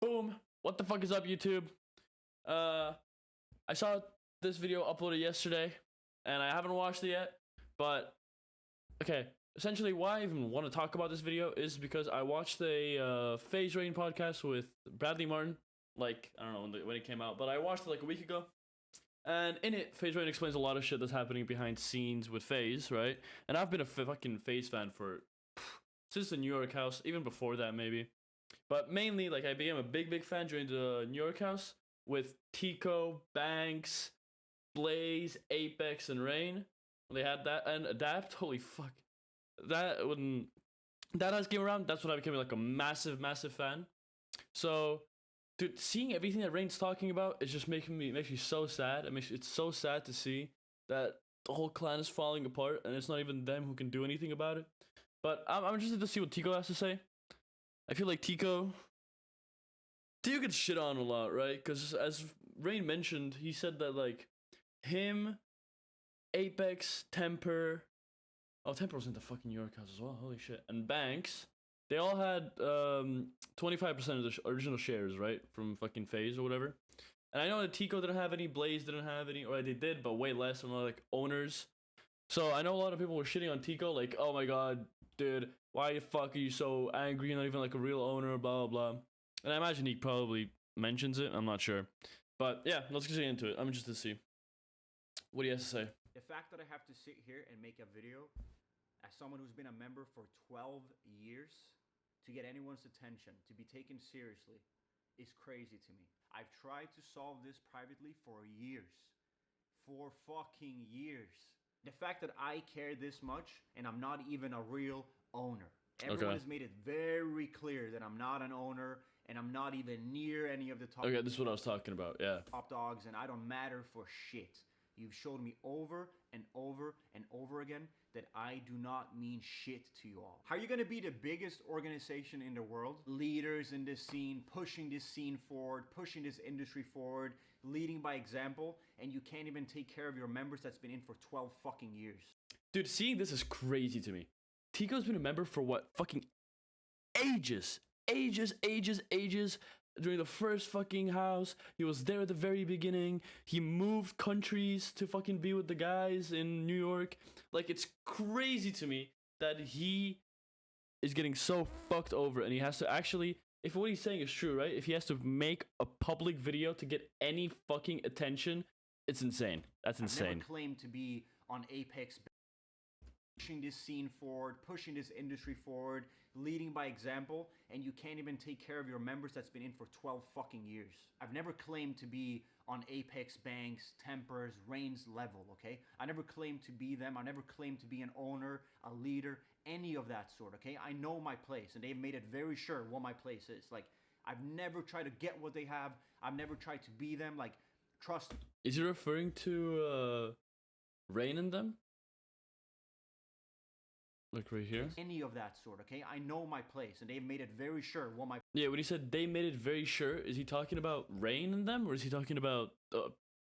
Boom. What the fuck is up, YouTube? I saw this video uploaded yesterday, and I haven't watched it yet. But okay, essentially, why I even want to talk about this video is because I watched a FaZe Rain podcast with Bradley Martin. Like, I don't know when it came out, but I watched it like a week ago. And in it, FaZe Rain explains a lot of shit that's happening behind scenes with FaZe, right? And I've been a fucking FaZe fan since the New York house, even before that maybe. But mainly, like, I became a big fan during the New York house with Teeqo, Banks, Blaze, Apex, and Rain. They had that and Adapt. Holy fuck! When that house came around, that's when I became like a massive fan. So, dude, seeing everything that Rain's talking about is just makes me so sad. It's so sad to see that the whole clan is falling apart, and it's not even them who can do anything about it. But I'm interested to see what Teeqo has to say. I feel like Teeqo gets shit on a lot, right? Because as Rain mentioned, he said that like him, Apex, Temper was in the fucking New York house as well. Holy shit! And Banks, they all had 25% of the original shares, right, from fucking FaZe or whatever. And I know that Teeqo didn't have any, Blaze didn't have any, or they did, but way less, and like owners. So I know a lot of people were shitting on Teeqo, like, oh my god, dude, why the fuck are you so angry? You're not even like a real owner, blah blah blah. And I imagine he probably mentions it. I'm not sure, but yeah, let's get into it. I'm interested to see what he has to say. The fact that I have to sit here and make a video as someone who's been a member for 12 years to get anyone's attention, to be taken seriously, is crazy to me. I've tried to solve this privately for years. For fucking years. The fact that I care this much and I'm not even a real owner. Everyone has made it very clear that I'm not an owner and I'm not even near any of the top. Okay, this is what I was talking about, yeah. Top dogs, and I don't matter for shit. You've showed me over and over and over again that I do not mean shit to you all. How are you gonna be the biggest organization in the world? Leaders in this scene, pushing this scene forward, pushing this industry forward, leading by example, and you can't even take care of your members that's been in for 12 fucking years. Dude, seeing this is crazy to me. Teeqo's been a member for what? Fucking ages. During the first fucking house, he was there at the very beginning. He moved countries to fucking be with the guys in New York. Like, it's crazy to me that he is getting so fucked over, and he has to actually, if what he's saying is true, right? If he has to make a public video to get any fucking attention, it's insane. That's insane. I've never claimed to be on Apex, pushing this scene forward, pushing this industry forward, leading by example, and you can't even take care of your members that's been in for 12 fucking years. I've never claimed to be on Apex, Banks, Tempers, Rain's level, okay? I never claimed to be them. I never claimed to be an owner, a leader, any of that sort, okay? I know my place, and they've made it very sure what my place is. Like, I've never tried to get what they have. I've never tried to be them. Like, trust me. Is he referring to Rain and them? Like right here? Any of that sort, okay? I know my place, and they've made it very sure what my... Yeah, when he said they made it very sure, is he talking about Rain and them, or is he talking about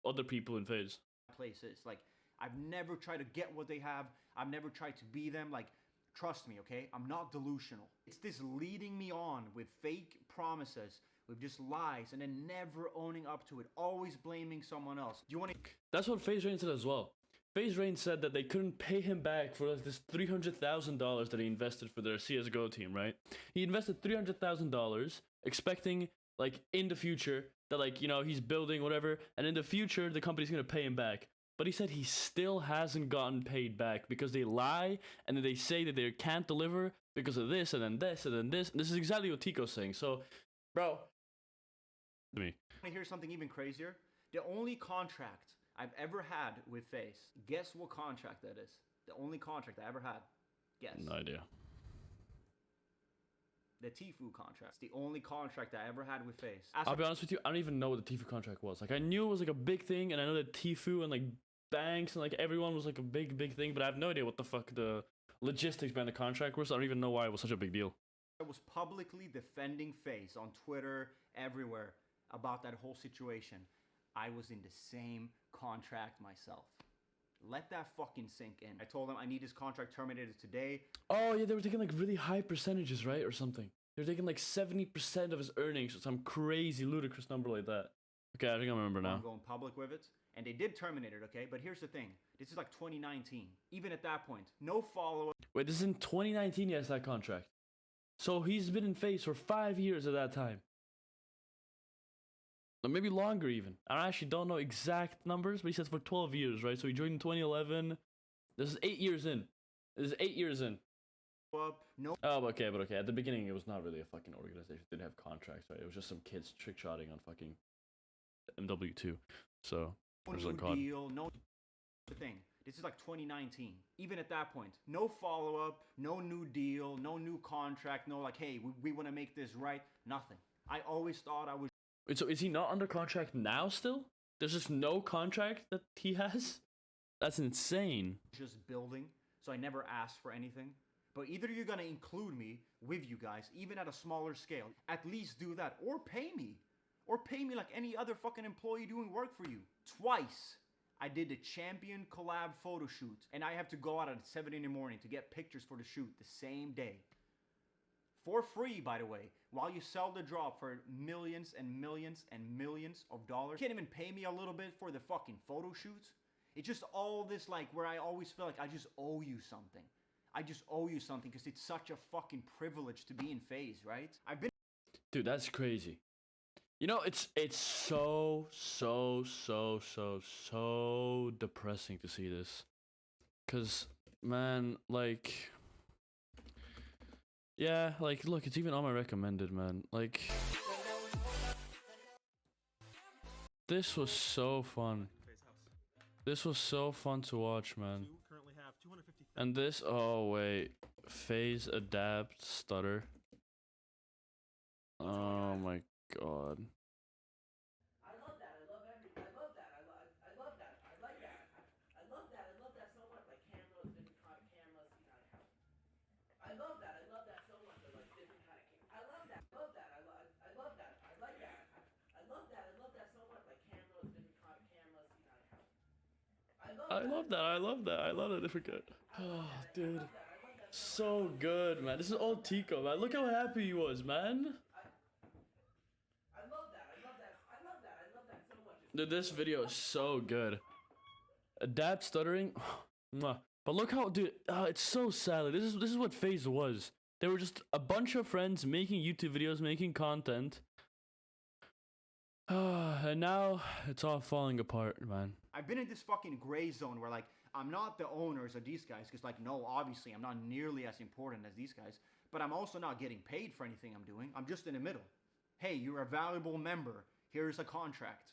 other people in FaZe? Place is. Like, I've never tried to get what they have. I've never tried to be them. Like, trust me, okay? I'm not delusional. It's this leading me on with fake promises, with just lies, and then never owning up to it. Always blaming someone else. Do you want to... That's what FaZe Rain said as well. FaZe Rain said that they couldn't pay him back for like this $300,000 that he invested for their CSGO team, right? He invested $300,000 expecting, like, in the future that, like, you know, he's building whatever, and in the future the company's gonna pay him back. But he said he still hasn't gotten paid back because they lie, and then they say that they can't deliver because of this, and then this, and then this. And this is exactly what Teeqo's saying. So, bro, me. Want to hear something even crazier? The only contract I've ever had with FaZe. Guess what contract that is? The only contract I ever had. Guess. No idea. The Tfue contract. It's the only contract I ever had with FaZe. I'll be honest with you, I don't even know what the Tfue contract was. Like, I knew it was like a big thing, and I know that Tfue and like Banks and like everyone was like a big thing, but I have no idea what the fuck the logistics behind the contract was. So I don't even know why it was such a big deal. I was publicly defending FaZe on Twitter, everywhere, about that whole situation. I was in the same contract myself. Let that fucking sink in. I told them I need this contract terminated today. Oh yeah, they were taking like really high percentages, right, or something. They're taking like 70% of his earnings or some crazy ludicrous number like that. Okay, I think I remember now. Going public with it, and they did terminate it. Okay, but here's the thing: this is like 2019. Even at that point, no follow-up. Wait, this is in 2019. He has that contract. So he's been in FaZe for 5 years at that time. Or maybe longer even. I actually don't know exact numbers, but he says for 12 years, right? So he joined in 2011. This is 8 years in. This is 8 years in. No. Oh, okay, but okay. At the beginning, it was not really a fucking organization. They didn't have contracts, right? It was just some kids trick-shotting on fucking MW2. So, No deal, no thing. This is like 2019. Even at that point, no follow-up, no new deal, no new contract, no like, hey, we want to make this right. Nothing. I always thought I was. Wait, so is he not under contract now still? There's just no contract that he has? That's insane. Just building, so I never asked for anything. But either you're gonna include me with you guys, even at a smaller scale, at least do that, or pay me. Or pay me like any other fucking employee doing work for you. Twice, I did the champion collab photo shoot, and I have to go out at 7 in the morning to get pictures for the shoot the same day. For free, by the way, while you sell the drop for millions and millions and millions of dollars. You can't even pay me a little bit for the fucking photo shoots. It's just all this like where I always feel like I just owe you something. I just owe you something because it's such a fucking privilege to be in FaZe, right? I've been. Dude, that's crazy. You know, it's so depressing to see this. Cause, man, like, yeah, like, look, it's even on my recommended, man. Like, this was so fun. This was so fun to watch, man. And this, oh wait, FaZe adapt stutter. Oh my god. I love that. I love that. I love that. I love that. I like that. I love that. I love that so much. Like cameras, different kind of cameras. I love that. I love that so much. Like different kind of cameras. I love that. I love that. I love that. I like that. I love that. I love that so much. Like cameras, different kind of cameras. I love that. I love that. I love that different kind. Oh, dude. So good, man. This is all Teeqo, man. Look how happy he was, man. Dude, this video is so good. Adapt stuttering. Mwah. But look how, dude, it's so sad. This is what FaZe was. They were just a bunch of friends making YouTube videos, making content. And now it's all falling apart, man. I've been in this fucking gray zone where like I'm not the owners of these guys because like no, obviously I'm not nearly as important as these guys, but I'm also not getting paid for anything I'm doing. I'm just in the middle. Hey, you're a valuable member. Here's a contract.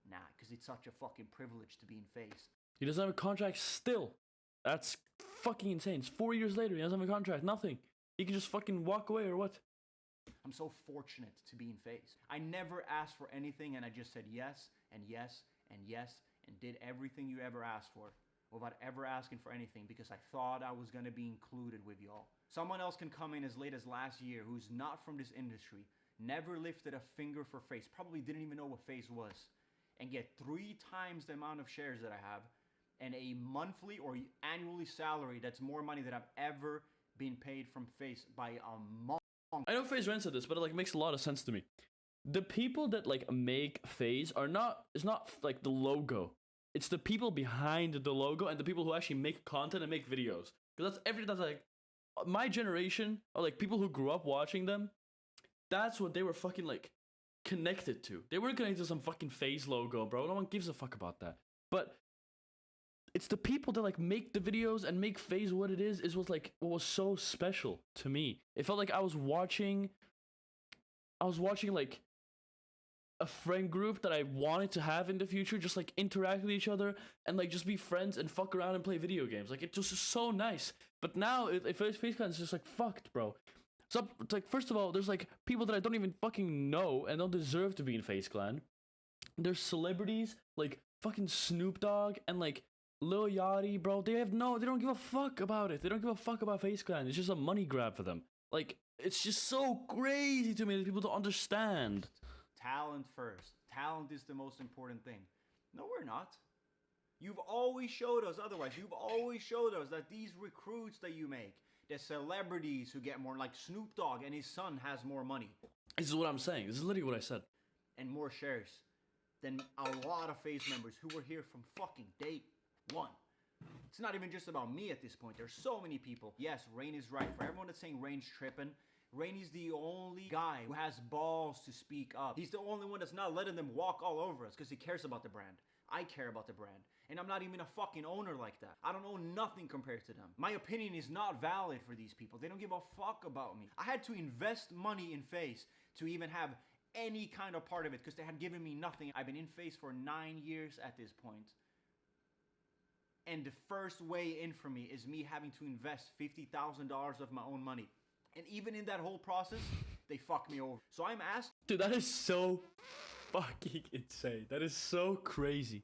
Nah, because it's such a fucking privilege to be in FaZe. He doesn't have a contract still. That's fucking insane. It's 4 years later. He doesn't have a contract. Nothing. He can just fucking walk away or what? I'm so fortunate to be in FaZe. I never asked for anything and I just said yes and yes and yes and did everything you ever asked for without ever asking for anything because I thought I was going to be included with y'all. Someone else can come in as late as last year who's not from this industry, never lifted a finger for FaZe, probably didn't even know what FaZe was, and get 3 times the amount of shares that I have and a monthly or annually salary that's more money than I've ever been paid from FaZe by a month. I know FaZe Ren said this, but it like makes a lot of sense to me. The people that like make FaZe are not, it's not like the logo. It's the people behind the logo and the people who actually make content and make videos. Because that's everything that's like, my generation, or like people who grew up watching them, that's what they were fucking like connected to. They weren't connected to some fucking FaZe logo, bro. No one gives a fuck about that. But it's the people that like make the videos and make FaZe what it is what's like what was so special to me. It felt like I was watching like a friend group that I wanted to have in the future, just like interact with each other and like just be friends and fuck around and play video games. Like it just is so nice. But now FaZe Clan is just like fucked, bro. So it's like, first of all, there's like people that I don't even fucking know and don't deserve to be in FaZe Clan. There's celebrities like fucking Snoop Dogg and like Lil Yachty, bro. They don't give a fuck about it. They don't give a fuck about FaZe Clan. It's just a money grab for them. Like, it's just so crazy to me that people don't understand. Talent first. Talent is the most important thing. No, we're not. You've always showed us otherwise. You've always showed us that these recruits that you make, There's celebrities who get more, like Snoop Dogg and his son has more money. This is what I'm saying. This is literally what I said. And more shares than a lot of FaZe members who were here from fucking day one. It's not even just about me at this point. There's so many people. Yes, Rain is right. For everyone that's saying Rain's tripping, Rainey's the only guy who has balls to speak up. He's the only one that's not letting them walk all over us because he cares about the brand. I care about the brand. And I'm not even a fucking owner like that. I don't own nothing compared to them. My opinion is not valid for these people. They don't give a fuck about me. I had to invest money in FaZe to even have any kind of part of it because they had given me nothing. I've been in FaZe for 9 years at this point. And the first way in for me is me having to invest $50,000 of my own money. And even in that whole process, they fuck me over. So I'm asked... Dude, that is so fucking insane. That is so crazy.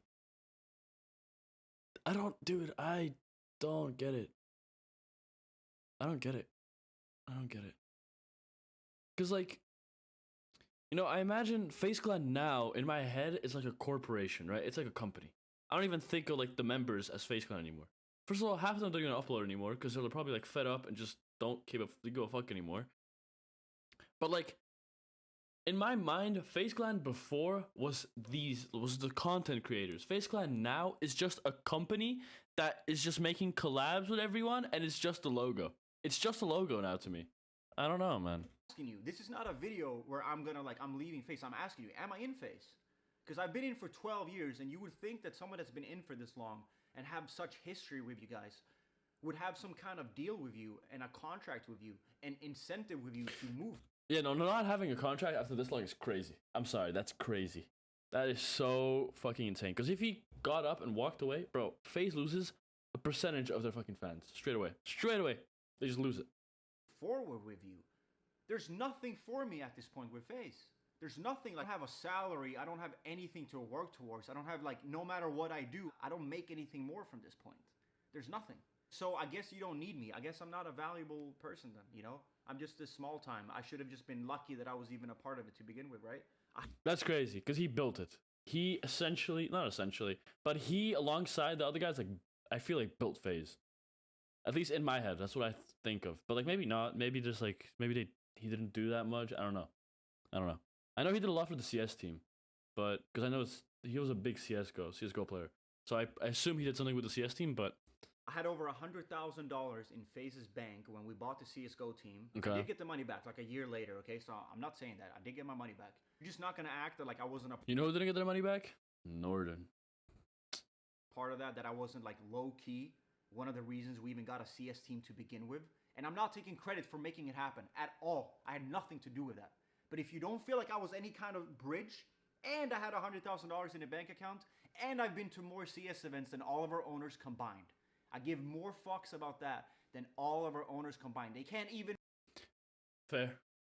I don't get it. I don't get it. I don't get it. Because, like, you know, I imagine FaZe Clan now, in my head, is like a corporation, right? It's like a company. I don't even think of, like, the members as FaZe Clan anymore. First of all, half of them don't even upload anymore, because they're probably, like, fed up and just don't give a fuck anymore. But, like, in my mind, FaZe Clan before was the content creators. FaZe Clan now is just a company that is just making collabs with everyone, and it's just a logo. It's just a logo now to me. I don't know, man. Asking you, this is not a video where I'm leaving FaZe. I'm asking you, am I in FaZe? Because I've been in for 12 years, and you would think that someone that's been in for this long and have such history with you guys would have some kind of deal with you and a contract with you and incentive with you to move. Yeah, no, not having a contract after this long is crazy. I'm sorry, that's crazy. That is so fucking insane. Because if he got up and walked away, bro, FaZe loses a percentage of their fucking fans. Straight away. Straight away. They just lose it. Forward with you. There's nothing for me at this point with FaZe. There's nothing. Like, I don't have a salary. I don't have anything to work towards. I don't have, like, no matter what I do, I don't make anything more from this point. There's nothing. So I guess you don't need me. I guess I'm not a valuable person then, you know? I'm just this small time. I should have just been lucky that I was even a part of it to begin with, right? That's crazy, because he built it. He essentially, not essentially, but he, alongside the other guys, like, I feel like built FaZe. At least in my head, that's what I think of. But, like, maybe not. Maybe just, like, he didn't do that much. I don't know. I know he did a lot for the CS team, but, because I know he was a big CSGO player. So I assume he did something with the CS team, but... I had over $100,000 in FaZe's bank when we bought the CSGO team. Okay. I did get the money back like a year later, okay? So I'm not saying that. I did get my money back. You're just not going to act like I wasn't a... You know who didn't get their money back? Norden. Part of that I wasn't like low-key. One of the reasons we even got a CS team to begin with. And I'm not taking credit for making it happen at all. I had nothing to do with that. But if you don't feel like I was any kind of bridge, and I had $100,000 in a bank account, and I've been to more CS events than all of our owners combined. I give more fucks about that than all of our owners combined. They can't even... Fair.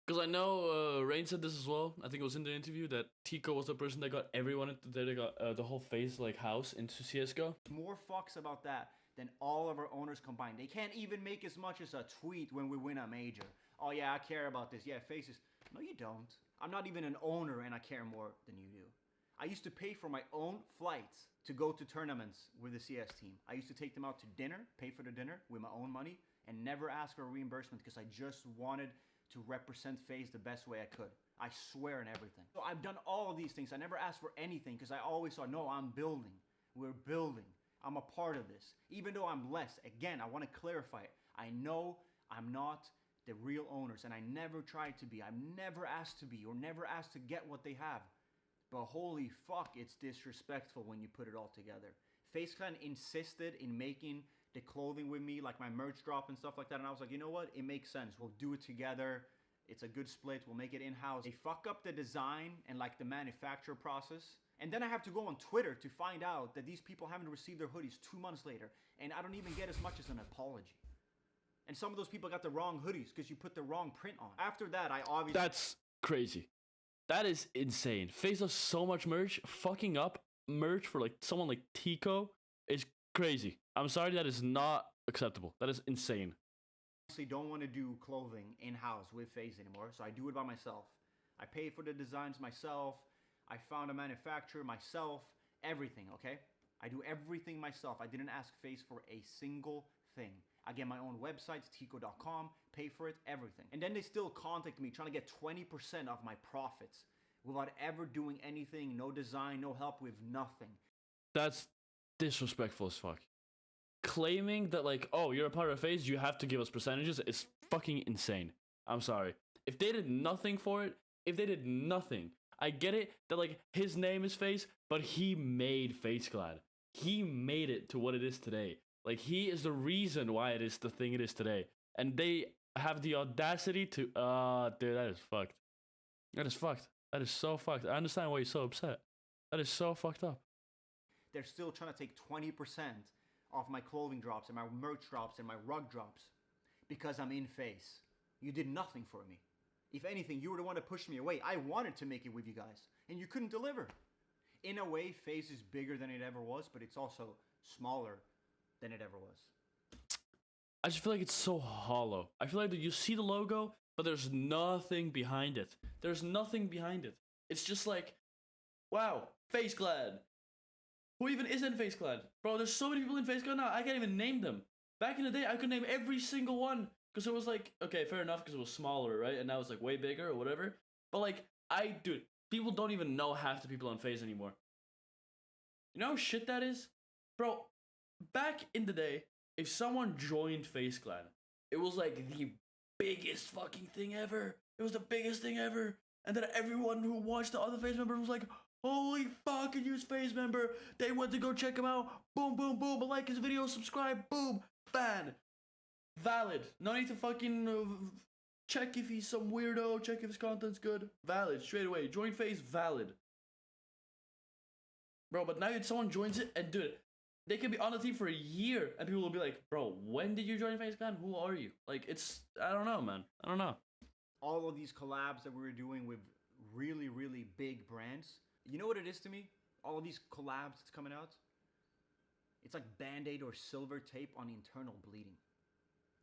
Because I know Rain said this as well. I think it was in the interview that Teeqo was the person that got everyone they got the whole FaZe like house into CSGO. More fucks about that than all of our owners combined. They can't even make as much as a tweet when we win a major. Oh yeah, I care about this. Yeah, FaZe is... No, you don't. I'm not even an owner and I care more than you do. I used to pay for my own flights to go to tournaments with the CS team. I used to take them out to dinner, pay for the dinner with my own money, and never ask for a reimbursement because I just wanted to represent FaZe the best way I could. I swear in everything. So I've done all of these things. I never asked for anything because I always thought, no, I'm building. We're building. I'm a part of this. Even though I'm less, again, I want to clarify it. I know I'm not the real owners, and I never tried to be. I've never asked to be or never asked to get what they have. But holy fuck, it's disrespectful when you put it all together. FaZe Clan insisted in making the clothing with me, like my merch drop and stuff like that. And I was like, you know what? It makes sense. We'll do it together. It's a good split. We'll make it in-house. They fuck up the design and like the manufacture process. And then I have to go on Twitter to find out that these people haven't received their hoodies 2 months later. And I don't even get as much as an apology. And some of those people got the wrong hoodies because you put the wrong print on. After that, I obviously... That's crazy. That is insane. FaZe does so much merch. Fucking up merch for like someone like Teeqo is crazy. I'm sorry, that is not acceptable. That is insane. I honestly don't want to do clothing in-house with FaZe anymore, so I do it by myself. I pay for the designs myself. I found a manufacturer myself. Everything, okay? I do everything myself. I didn't ask FaZe for a single thing. I get my own website, Teeqo.com, pay for it, everything. And then they still contact me trying to get 20% of my profits without ever doing anything, no design, no help with nothing. That's disrespectful as fuck. Claiming that like, oh, you're a part of FaZe, you have to give us percentages is fucking insane. I'm sorry. If they did nothing for it, if they did nothing, I get it that like his name is FaZe, but he made FaceGlad. He made it to what it is today. Like he is the reason why it is the thing it is today. And they have the audacity to dude, that is fucked. That is fucked. That is so fucked. I understand why you're so upset. That is so fucked up. They're still trying to take 20% off my clothing drops and my merch drops and my rug drops because I'm in FaZe. You did nothing for me. If anything, you were the one that pushed me away. I wanted to make it with you guys, and you couldn't deliver. In a way, FaZe is bigger than it ever was, but it's also smaller than it ever was. I just feel like it's so hollow. I feel like that you see the logo, but there's nothing behind it. There's nothing behind it. It's just like, wow, FaceGlad. Who even is in FaceGlad? Bro, there's so many people in FaceGlad now, I can't even name them. Back in the day, I could name every single one. Because it was like, okay, fair enough, because it was smaller, right? And now it's like way bigger or whatever. But like, dude, people don't even know half the people on FaZe anymore. You know how shit that is? Bro, back in the day, if someone joined FaceGlad, it was like the biggest fucking thing ever. It was the biggest thing ever. And then everyone who watched the other FaZe members was like, holy fucking use FaZe member. They went to go check him out. Boom, boom, boom. Like his video, subscribe, boom, fan. Valid. No need to fucking check if he's some weirdo, check if his content's good. Valid, straight away. Join FaZe, valid. Bro, but now someone joins it and dude, they can be on the team for a year and people will be like, bro, when did you join FaZe Clan? Who are you? Like, it's, I don't know, man. I don't know. All of these collabs that we were doing with really, really big brands, you know what it is to me? All of these collabs that's coming out? It's like Band-Aid or silver tape on internal bleeding.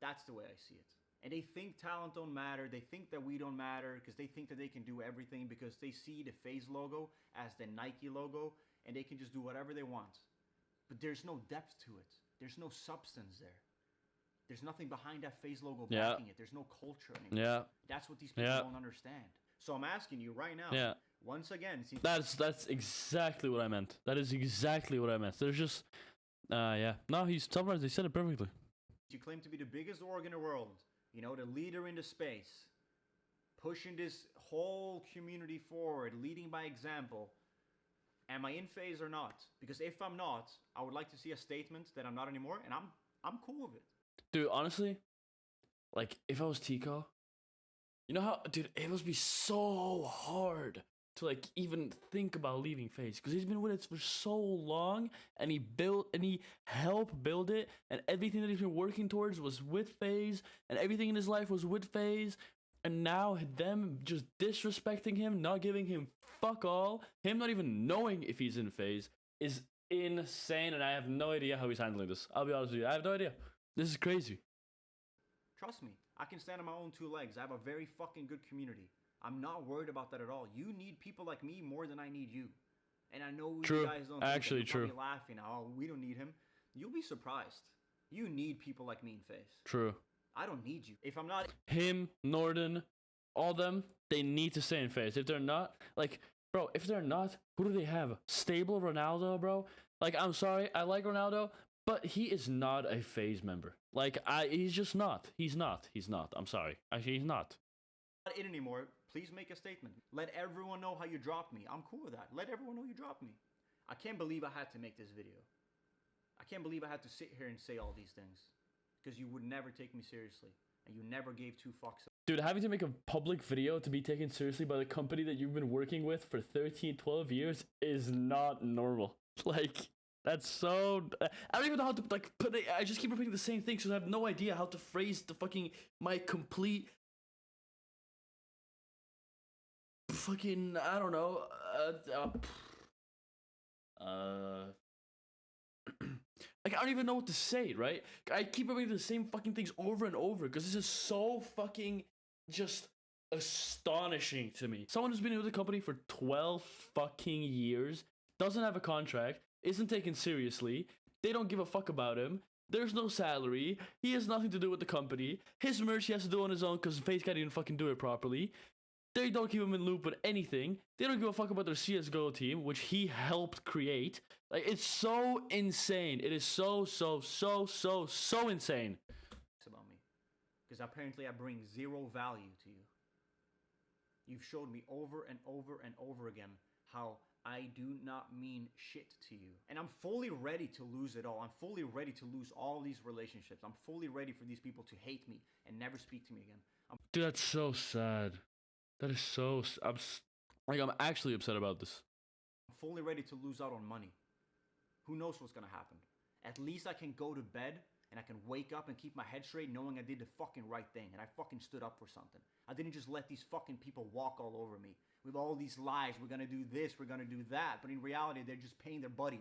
That's the way I see it. And they think talent don't matter. They think that we don't matter because they think that they can do everything because they see the FaZe logo as the Nike logo and they can just do whatever they want. But there's no depth to it. There's no substance there. There's nothing behind that FaZe logo backing it. There's no culture anymore. Yeah. That's what these people don't understand. So I'm asking you right now, once again. See, that's exactly what I meant. That is exactly what I meant. There's just, No, he's summarized. They said it perfectly. You claim to be the biggest org in the world, you know, the leader in the space, pushing this whole community forward, leading by example. Am I in FaZe or not? Because if I'm not, I would like to see a statement that I'm not anymore, and I'm cool with it. Dude, honestly, like if I was Teeqo, you know how, dude, it must be so hard to like even think about leaving FaZe because he's been with it for so long and he helped build it and everything that he's been working towards was with FaZe and everything in his life was with FaZe and now them just disrespecting him, not giving him fuck all, him not even knowing if he's in FaZe is insane and I have no idea how he's handling this. I'll be honest with you, I have no idea. This is crazy. Trust me, I can stand on my own two legs. I have a very fucking good community. I'm not worried about that at all. You need people like me more than I need you. And I know you guys don't think Actually, that. true. You're probably laughing now. Oh, we don't need him. You'll be surprised. You need people like me in FaZe. True. I don't need you. If I'm not... Him, Norden, all them, they need to stay in FaZe. If they're not, like, bro, if they're not, who do they have? Stable Ronaldo, bro? Like, I'm sorry, I like Ronaldo, but he is not a FaZe member. Like, he's just not. He's not. I'm sorry. Actually, he's not. In anymore, please make a statement. Let everyone know how you dropped me. I'm cool with that. Let everyone know you dropped me. I can't believe I had to make this video. I can't believe I had to sit here and say all these things. Because you would never take me seriously. And you never gave two fucks. Dude, having to make a public video to be taken seriously by the company that you've been working with for 13, 12 years is not normal. Like, that's so... I don't even know how to, like, put it... I just keep repeating the same thing, so I have no idea how to phrase the fucking... My complete... Fucking... I don't know. Like, I don't even know what to say, right? I keep repeating the same fucking things over and over, because this is so fucking... just astonishing to me. Someone who's been with the company for 12 fucking years, doesn't have a contract, isn't taken seriously, they don't give a fuck about him, There's no salary. He has nothing to do with the company. His merch he has to do on his own because FaZe can't even fucking do it properly. They don't keep him in loop with anything. They don't give a fuck about their CSGO team, which he helped create. Like, it's so insane. It is so insane. It's about me. Because apparently I bring zero value to you. You've showed me over and over and over again how I do not mean shit to you. And I'm fully ready to lose it all. I'm fully ready to lose all these relationships. I'm fully ready for these people to hate me and never speak to me again. Dude, that's so sad. That is so... I'm actually upset about this. I'm fully ready to lose out on money. Who knows what's gonna happen? At least I can go to bed and I can wake up and keep my head straight knowing I did the fucking right thing and I fucking stood up for something. I didn't just let these fucking people walk all over me with all these lies. We're gonna do this, we're gonna do that. But in reality, they're just paying their buddy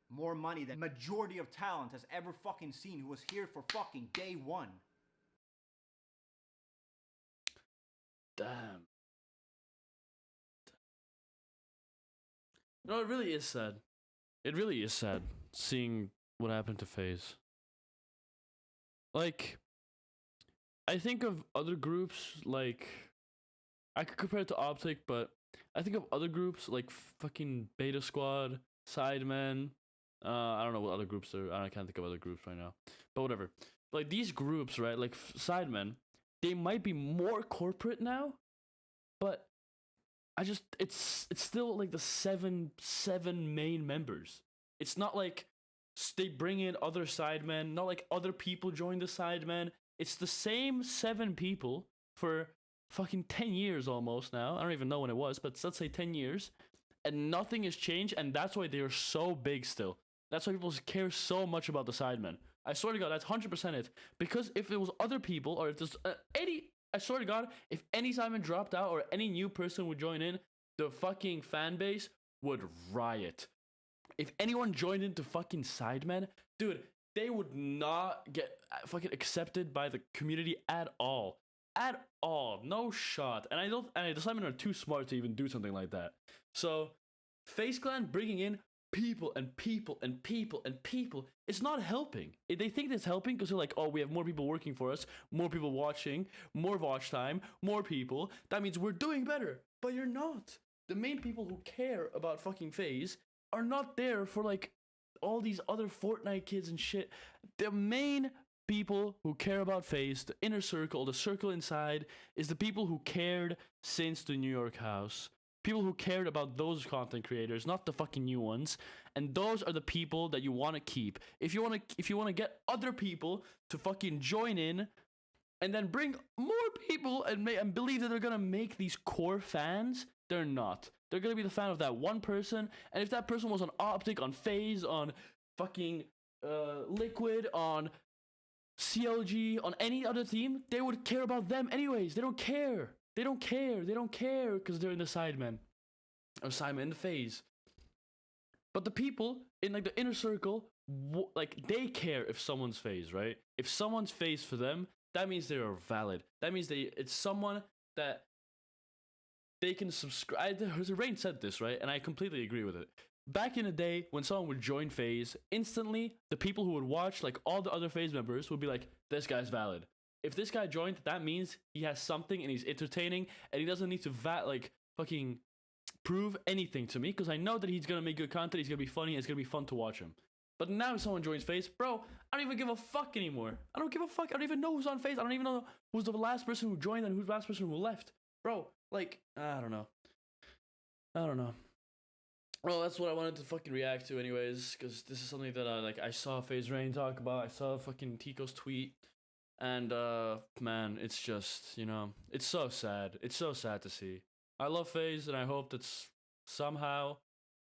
more money than majority of talent has ever fucking seen who was here for fucking day one. Damn. No, it really is sad. It really is sad seeing what happened to FaZe. Like, I think of other groups, like, I could compare it to Optic, but I think of other groups like fucking Beta Squad, Sidemen. I don't know what other groups are. I can't think of other groups right now. But whatever. Like, these groups, right, like Sidemen, they might be more corporate now, but it's still like the seven main members. It's not like they bring in other Sidemen, not like other people join the Sidemen. It's the same 7 people for fucking 10 years almost now. I don't even know when it was, but let's say 10 years. And nothing has changed, and that's why they are so big still. That's why people care so much about the Sidemen. I swear to God, that's 100% it. Because if it was other people, or if there's I swear to God, if any Sidemen dropped out, or any new person would join in, the fucking fan base would riot. If anyone joined into fucking Sidemen, dude, they would not get fucking accepted by the community at all. At all. No shot. And the Sidemen are too smart to even do something like that. So, FaZe Clan bringing in people and people and people and people, it's not helping. They think it's helping because they're like, oh, we have more people working for us, more people watching, more watch time, more people. That means we're doing better. But you're not. The main people who care about fucking FaZe are not there for like all these other Fortnite kids and shit. The main people who care about FaZe, the inner circle, the circle inside, is the people who cared since the New York house. People who cared about those content creators, not the fucking new ones. And those are the people that you want to keep. If you want to get other people to fucking join in and then bring more people and believe that they're going to make these core fans, they're not. They're going to be the fan of that one person. And if that person was on Optic, on FaZe, on fucking Liquid, on CLG, on any other team, they would care about them anyways. They don't care. They don't care because they're in the Sidemen. Or Sidemen in the FaZe. But the people in like the inner circle, like they care if someone's FaZe, right? If someone's FaZe for them, that means they are valid. That means it's someone that they can subscribe. Rain said this, right? And I completely agree with it. Back in the day, when someone would join FaZe, instantly, the people who would watch, like all the other FaZe members, would be like, this guy's valid. If this guy joined, that means he has something and he's entertaining and he doesn't need to fucking prove anything to me because I know that he's gonna make good content, he's gonna be funny, and it's gonna be fun to watch him. But now if someone joins FaZe, bro, I don't even give a fuck anymore. I don't give a fuck. I don't even know who's on FaZe. I don't even know who's the last person who joined and who's the last person who left. Bro, like, I don't know. Well, that's what I wanted to fucking react to anyways, because this is something that I saw FaZe Rain talk about. I saw fucking Teeqo's tweet. And, man, it's just, it's so sad. It's so sad to see. I love FaZe, and I hope that somehow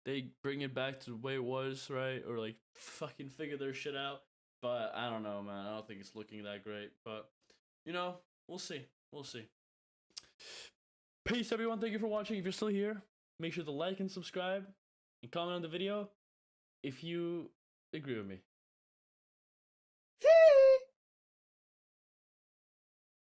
they bring it back to the way it was, right? Or, like, fucking figure their shit out. But, I don't know, man. I don't think it's looking that great. But, we'll see. We'll see. Peace, everyone. Thank you for watching. If you're still here, make sure to like and subscribe. And comment on the video if you agree with me.